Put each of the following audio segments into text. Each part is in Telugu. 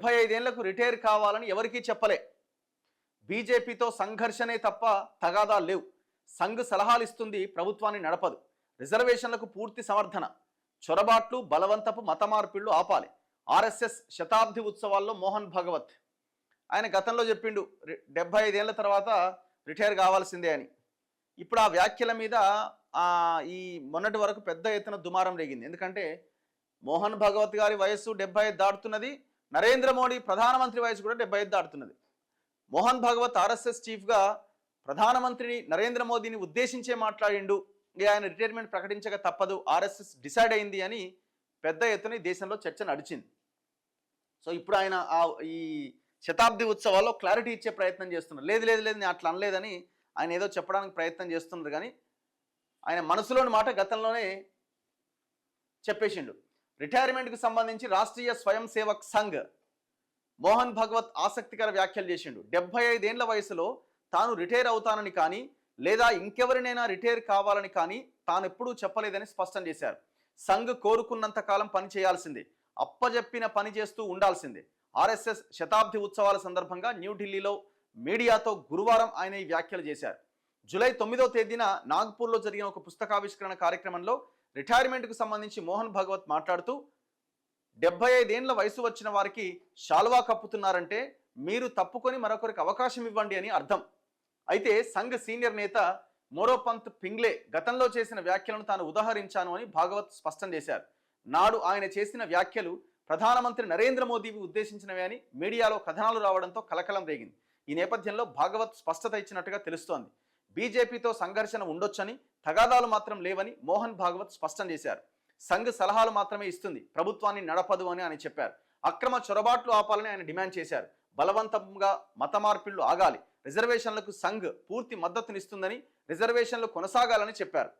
75 ఏళ్లకు రిటైర్ కావాలని ఎవరికీ చెప్పలే. బీజేపీతో సంఘర్షణే తప్ప తగాదాలు లేవు. సంఘ్ సలహాలు ఇస్తుంది, ప్రభుత్వాన్ని నడపదు. రిజర్వేషన్లకు పూర్తి సమర్థన. చొరబాట్లు, బలవంతపు మత మార్పిళ్లు ఆపాలి. ఆర్ఎస్ఎస్ శతాబ్ది ఉత్సవాల్లో మోహన్ భగవత్ ఆయన గతంలో చెప్పిండు 75 ఏళ్ల తర్వాత రిటైర్ కావాల్సిందే అని. ఇప్పుడు ఆ వ్యాఖ్యల మీద ఈ మొన్నటి వరకు పెద్ద ఎత్తున దుమారం రేగింది. ఎందుకంటే మోహన్ భగవత్ గారి వయస్సు 75 దాటుతున్నది. నరేంద్ర మోడీ ప్రధానమంత్రి వయసు కూడా 75 దాటుతున్నది. మోహన్ భగవత్ ఆర్ఎస్ఎస్ చీఫ్గా ప్రధానమంత్రిని నరేంద్ర మోదీని ఉద్దేశించే మాట్లాడిండు. ఆయన రిటైర్మెంట్ ప్రకటించక తప్పదు, ఆర్ఎస్ఎస్ డిసైడ్ అయింది అని పెద్ద ఎత్తున దేశంలో చర్చ నడిచింది. సో ఇప్పుడు ఆయన ఈ శతాబ్ది ఉత్సవాల్లో క్లారిటీ ఇచ్చే ప్రయత్నం చేస్తున్నారు. లేదు లేదు లేదు నేను అట్లా అనలేదని ఆయన ఏదో చెప్పడానికి ప్రయత్నం చేస్తున్నారు. కానీ ఆయన మనసులోని మాట గతంలోనే చెప్పేసిండు. రిటైర్మెంట్కి సంబంధించి రాష్ట్రీయ స్వయం సేవక్ సంఘ్ మోహన్ భగవత్ ఆసక్తికర వ్యాఖ్యలు చేసిండు. 75 ఏళ్ల వయసులో తాను రిటైర్ అవుతానని కానీ లేదా ఇంకెవరినైనా రిటైర్ కావాలని కానీ తాను ఎప్పుడూ చెప్పలేదని స్పష్టం చేశారు. సంఘ్ కోరుకున్నంత కాలం పని చేయాల్సిందే, అప్పజెప్పిన పని చేస్తూ ఉండాల్సిందే. ఆర్ఎస్ఎస్ శతాబ్ది ఉత్సవాల సందర్భంగా న్యూఢిల్లీలో మీడియాతో గురువారం ఆయన ఈ వ్యాఖ్యలు చేశారు. జూలై 9వ తేదీన నాగ్పూర్లో జరిగిన ఒక పుస్తకావిష్కరణ కార్యక్రమంలో రిటైర్మెంట్కు సంబంధించి మోహన్ భగవత్ మాట్లాడుతూ 75 ఏళ్ల వయసు వచ్చిన వారికి శాల్వా కప్పుతున్నారంటే మీరు తప్పుకొని మరొకరికి అవకాశం ఇవ్వండి అని అర్థం. అయితే సంఘ్ సీనియర్ నేత మోరోపంత్ పింగ్లే గతంలో చేసిన వ్యాఖ్యలను తాను ఉదాహరించాను అని భాగవత్ స్పష్టం చేశారు. నాడు ఆయన చేసిన వ్యాఖ్యలు ప్రధానమంత్రి నరేంద్ర మోదీని ఉద్దేశించినవే అని మీడియాలో కథనాలు రావడంతో కలకలం రేగింది. ఈ నేపథ్యంలో భాగవత్ స్పష్టత ఇచ్చినట్టుగా తెలుస్తోంది. బీజేపీతో సంఘర్షణ ఉండొచ్చని, తగాదాలు మాత్రం లేవని మోహన్ భాగవత్ స్పష్టం చేశారు. సంఘ్ సలహాలు మాత్రమే ఇస్తుంది, ప్రభుత్వాన్ని నడపదు అని ఆయన చెప్పారు. అక్రమ చొరబాట్లు ఆపాలని ఆయన డిమాండ్ చేశారు. బలవంతంగా మత మార్పిళ్లు ఆగాలి, రిజర్వేషన్లకు సంఘ్ పూర్తి మద్దతునిస్తుందని, రిజర్వేషన్లు కొనసాగాలని చెప్పారు.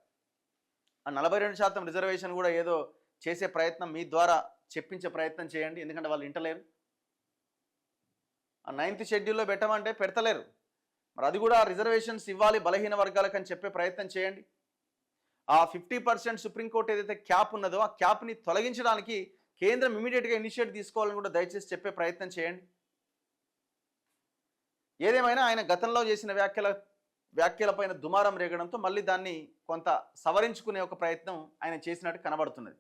ఆ 42% రిజర్వేషన్ కూడా ఏదో చేసే ప్రయత్నం మీ ద్వారా చెప్పించే ప్రయత్నం చేయండి. ఎందుకంటే వాళ్ళు వింటలేరు. ఆ 9th షెడ్యూల్లో పెట్టమంటే పెడతలేరు. మరి అది కూడా రిజర్వేషన్స్ ఇవ్వాలి బలహీన వర్గాలకు అని చెప్పే ప్రయత్నం చేయండి. ఆ 50% సుప్రీంకోర్టు ఏదైతే క్యాప్ ఉన్నదో ఆ క్యాప్ని తొలగించడానికి కేంద్రం ఇమీడియట్గా ఇనిషియేటివ్ తీసుకోవాలని కూడా దయచేసి చెప్పే ప్రయత్నం చేయండి. ఏదేమైనా ఆయన గతంలో చేసిన వ్యాఖ్యలపైన దుమారం రేగడంతో మళ్ళీ దాన్ని కొంత సవరించుకునే ఒక ప్రయత్నం ఆయన చేసినట్టు కనబడుతున్నది.